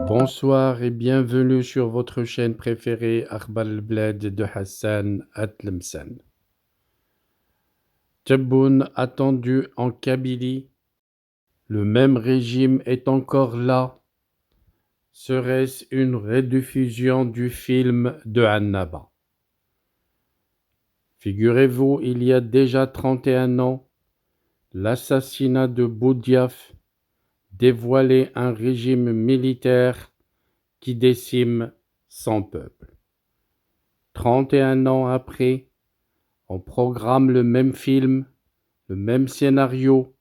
Bonsoir et bienvenue sur votre chaîne préférée Akhbar al-Bled de Hassan Atlemsen. Tebboune attendu en Kabylie, le même régime est encore là. Serait-ce une rediffusion du film de Annaba? Figurez-vous, il y a déjà 31 ans, l'assassinat de Boudiaf dévoilait un régime militaire qui décime son peuple. 31 ans après, on programme le même film, le même scénario,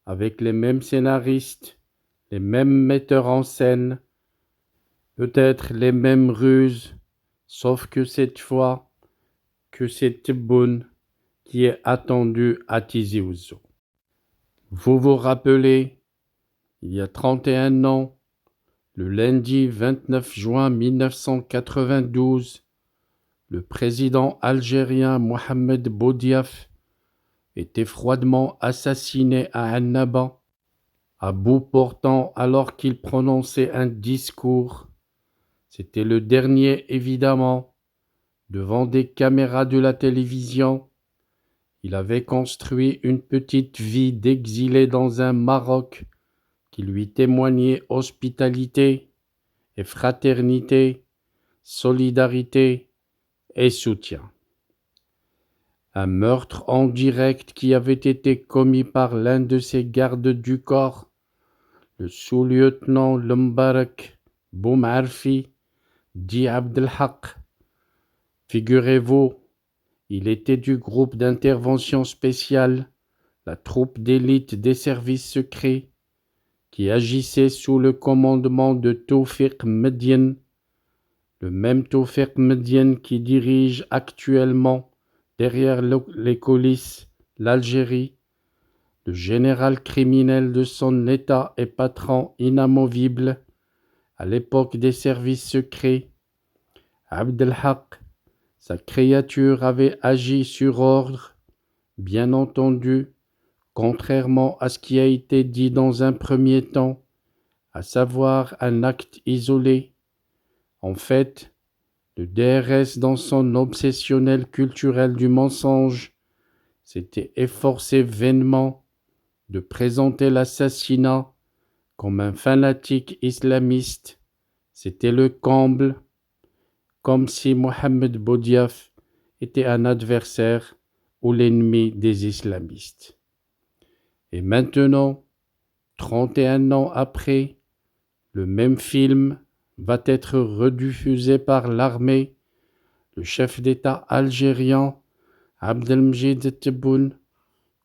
avec les mêmes scénaristes, les mêmes metteurs en scène, peut-être les mêmes ruses, sauf que cette fois, que c'est Tebboune qui est attendu à Tizi Ouzou. Vous vous rappelez, il y a 31 ans, le lundi 29 juin 1992, le président algérien Mohamed Boudiaf était froidement assassiné à Annaba, à bout portant alors qu'il prononçait un discours. C'était le dernier, évidemment, devant des caméras de la télévision. Il avait construit une petite vie d'exilé dans un Maroc qui lui témoignait hospitalité et fraternité, solidarité et soutien. Un meurtre en direct qui avait été commis par l'un de ses gardes du corps, le sous-lieutenant Mbarak Boumarfi, dit Abdelhak. Figurez-vous, il était du groupe d'intervention spéciale, la troupe d'élite des services secrets, qui agissait sous le commandement de Tawfiq Medienne, le même Tawfiq Medienne qui dirige actuellement derrière les coulisses l'Algérie, le général criminel de son état et patron inamovible à l'époque des services secrets. Abdelhak, sa créature, avait agi sur ordre, bien entendu, contrairement à ce qui a été dit dans un premier temps, à savoir un acte isolé. En fait, le DRS, dans son obsessionnel culturel du mensonge, s'était efforcé vainement de présenter l'assassinat comme un fanatique islamiste. C'était le comble, comme si Mohamed Boudiaf était un adversaire ou l'ennemi des islamistes. Et maintenant, 31 ans après, le même film va être rediffusé par l'armée. Le chef d'État algérien, Abdelmjid Tebboune,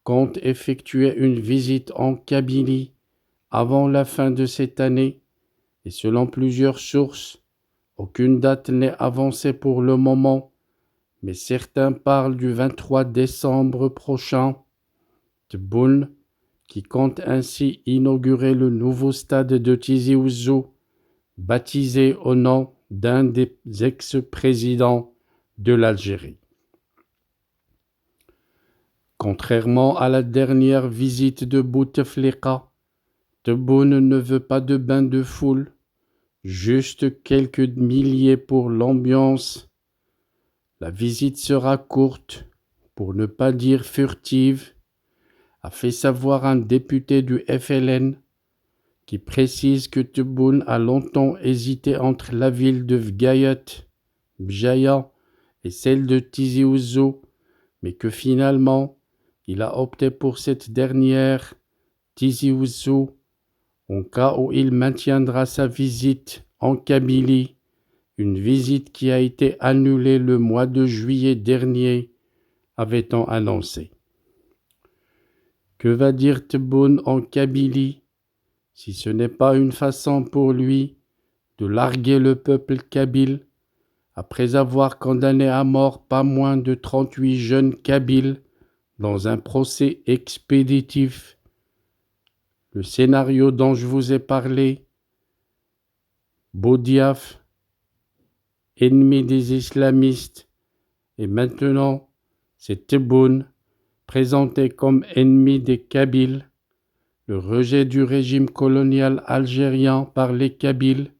compte effectuer une visite en Kabylie avant la fin de cette année et selon plusieurs sources, aucune date n'est avancée pour le moment, mais certains parlent du 23 décembre prochain. Tebboune, qui compte ainsi inaugurer le nouveau stade de Tizi Ouzou, baptisé au nom d'un des ex-présidents de l'Algérie. Contrairement à la dernière visite de Bouteflika, Tebboune ne veut pas de bain de foule, juste quelques milliers pour l'ambiance. La visite sera courte, pour ne pas dire furtive, a fait savoir un député du FLN qui précise que Tebboune a longtemps hésité entre la ville de Vgayat, Bjaya et celle de Tizi Ouzou, mais que finalement, il a opté pour cette dernière, Tizi Ouzou, au cas où il maintiendra sa visite en Kabylie, une visite qui a été annulée le mois de juillet dernier, avait-on annoncé. Que va dire Tebboune en Kabylie, si ce n'est pas une façon pour lui de larguer le peuple kabyle, après avoir condamné à mort pas moins de 38 jeunes kabyles dans un procès expéditif. Le scénario dont je vous ai parlé, Boudiaf, ennemi des islamistes, et maintenant c'est Tebboune, présenté comme ennemi des Kabyles, le rejet du régime colonial algérien par les Kabyles,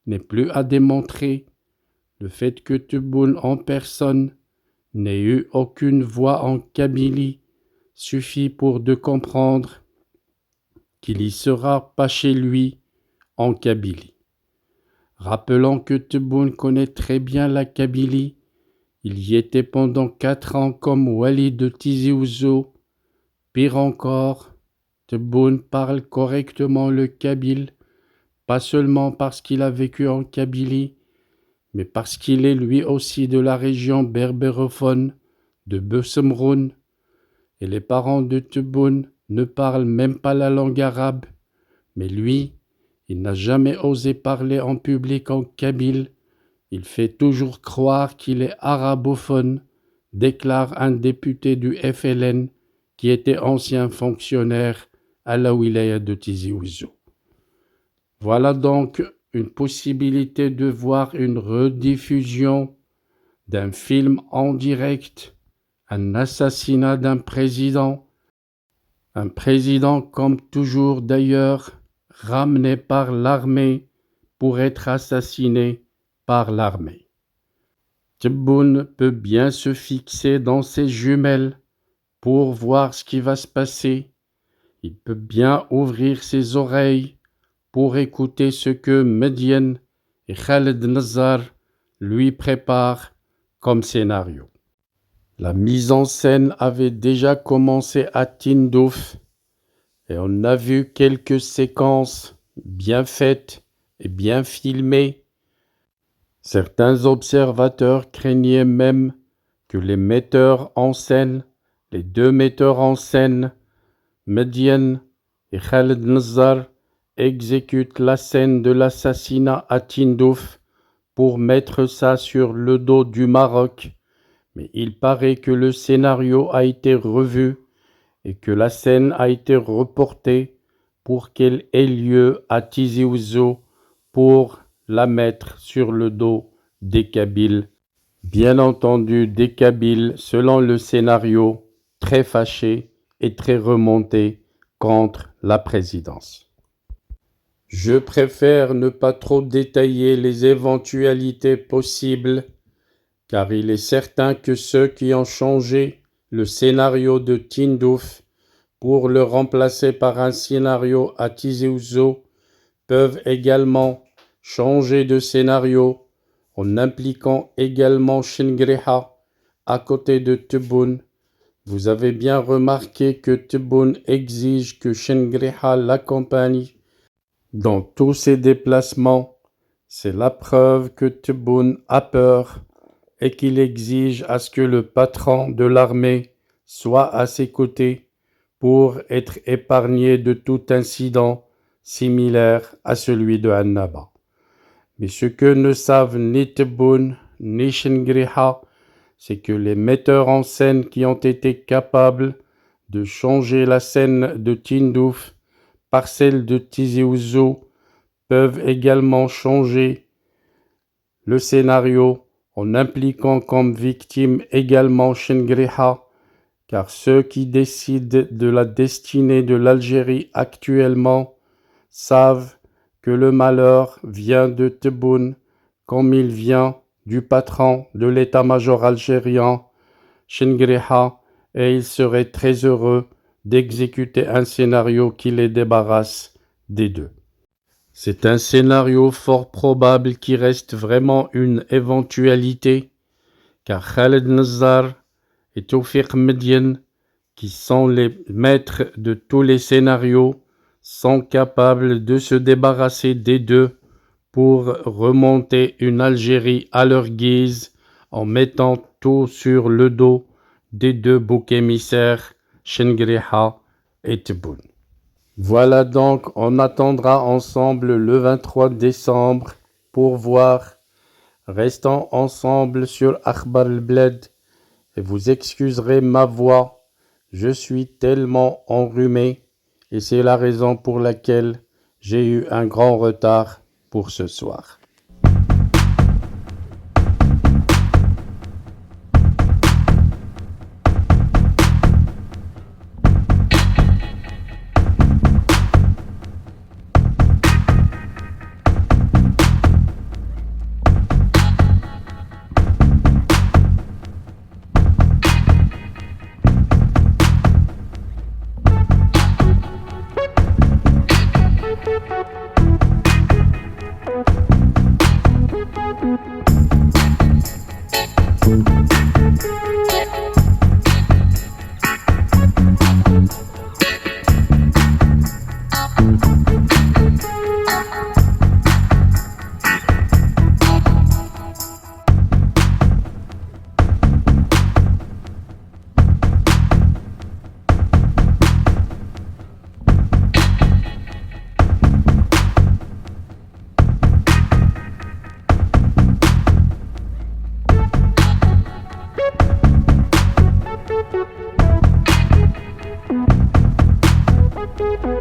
n'est plus à démontrer. Le fait que Tebboune en personne n'ait eu aucune voix en Kabylie suffit pour de comprendre qu'il y sera pas chez lui en Kabylie. Rappelons que Tebboune connaît très bien la Kabylie. Il y était pendant 4 ans comme wali de Tizi Ouzou. Pire encore, Tebboune parle correctement le kabyle, pas seulement parce qu'il a vécu en Kabylie, mais parce qu'il est lui aussi de la région berbérophone de Bessemroun, et les parents de Tebboune ne parlent même pas la langue arabe, mais lui, il n'a jamais osé parler en public en kabyle. Il fait toujours croire qu'il est arabophone, déclare un député du FLN qui était ancien fonctionnaire à la wilaya de Tizi Ouzou. Voilà donc une possibilité de voir une rediffusion d'un film en direct, un assassinat d'un président, un président comme toujours d'ailleurs ramené par l'armée pour être assassiné par l'armée. Tebboune peut bien se fixer dans ses jumelles pour voir ce qui va se passer. Il peut bien ouvrir ses oreilles pour écouter ce que Medienne et Khaled Nazar lui préparent comme scénario. La mise en scène avait déjà commencé à Tindouf et on a vu quelques séquences bien faites et bien filmées. Certains observateurs craignaient même que les metteurs en scène, les 2 metteurs en scène, Medienne et Khaled Nazar, exécutent la scène de l'assassinat à Tindouf pour mettre ça sur le dos du Maroc. Mais il paraît que le scénario a été revu et que la scène a été reportée pour qu'elle ait lieu à Tizi Ouzou pour la mettre sur le dos des Kabyles. Bien entendu, des Kabyles, selon le scénario, très fâchés et très remontés contre la présidence. Je préfère ne pas trop détailler les éventualités possibles, car il est certain que ceux qui ont changé le scénario de Tindouf pour le remplacer par un scénario à Tizi Ouzou peuvent également changer de scénario en impliquant également Chengriha à côté de Tebboune. Vous avez bien remarqué que Tebboune exige que Chengriha l'accompagne dans tous ses déplacements. C'est la preuve que Tebboune a peur et qu'il exige à ce que le patron de l'armée soit à ses côtés pour être épargné de tout incident similaire à celui de Annaba. Mais ce que ne savent ni Tebboune ni Chengriha, c'est que les metteurs en scène qui ont été capables de changer la scène de Tindouf par celle de Tizi Ouzou peuvent également changer le scénario en impliquant comme victime également Chengriha, car ceux qui décident de la destinée de l'Algérie actuellement savent que le malheur vient de Tebboune comme il vient du patron de l'état-major algérien, Chengriha, et ils seraient très heureux d'exécuter un scénario qui les débarrasse des deux. C'est un scénario fort probable qui reste vraiment une éventualité, car Khaled Nazar et Tawfiq Medienne, qui sont les maîtres de tous les scénarios, sont capables de se débarrasser des deux pour remonter une Algérie à leur guise en mettant tout sur le dos des 2 boucs émissaires, Chengriha et Tebboune. Voilà donc, on attendra ensemble le 23 décembre pour voir. Restons ensemble sur Akhbar al-Bled et vous excuserez ma voix. Je suis tellement enrhumé et c'est la raison pour laquelle j'ai eu un grand retard pour ce soir. Thank you.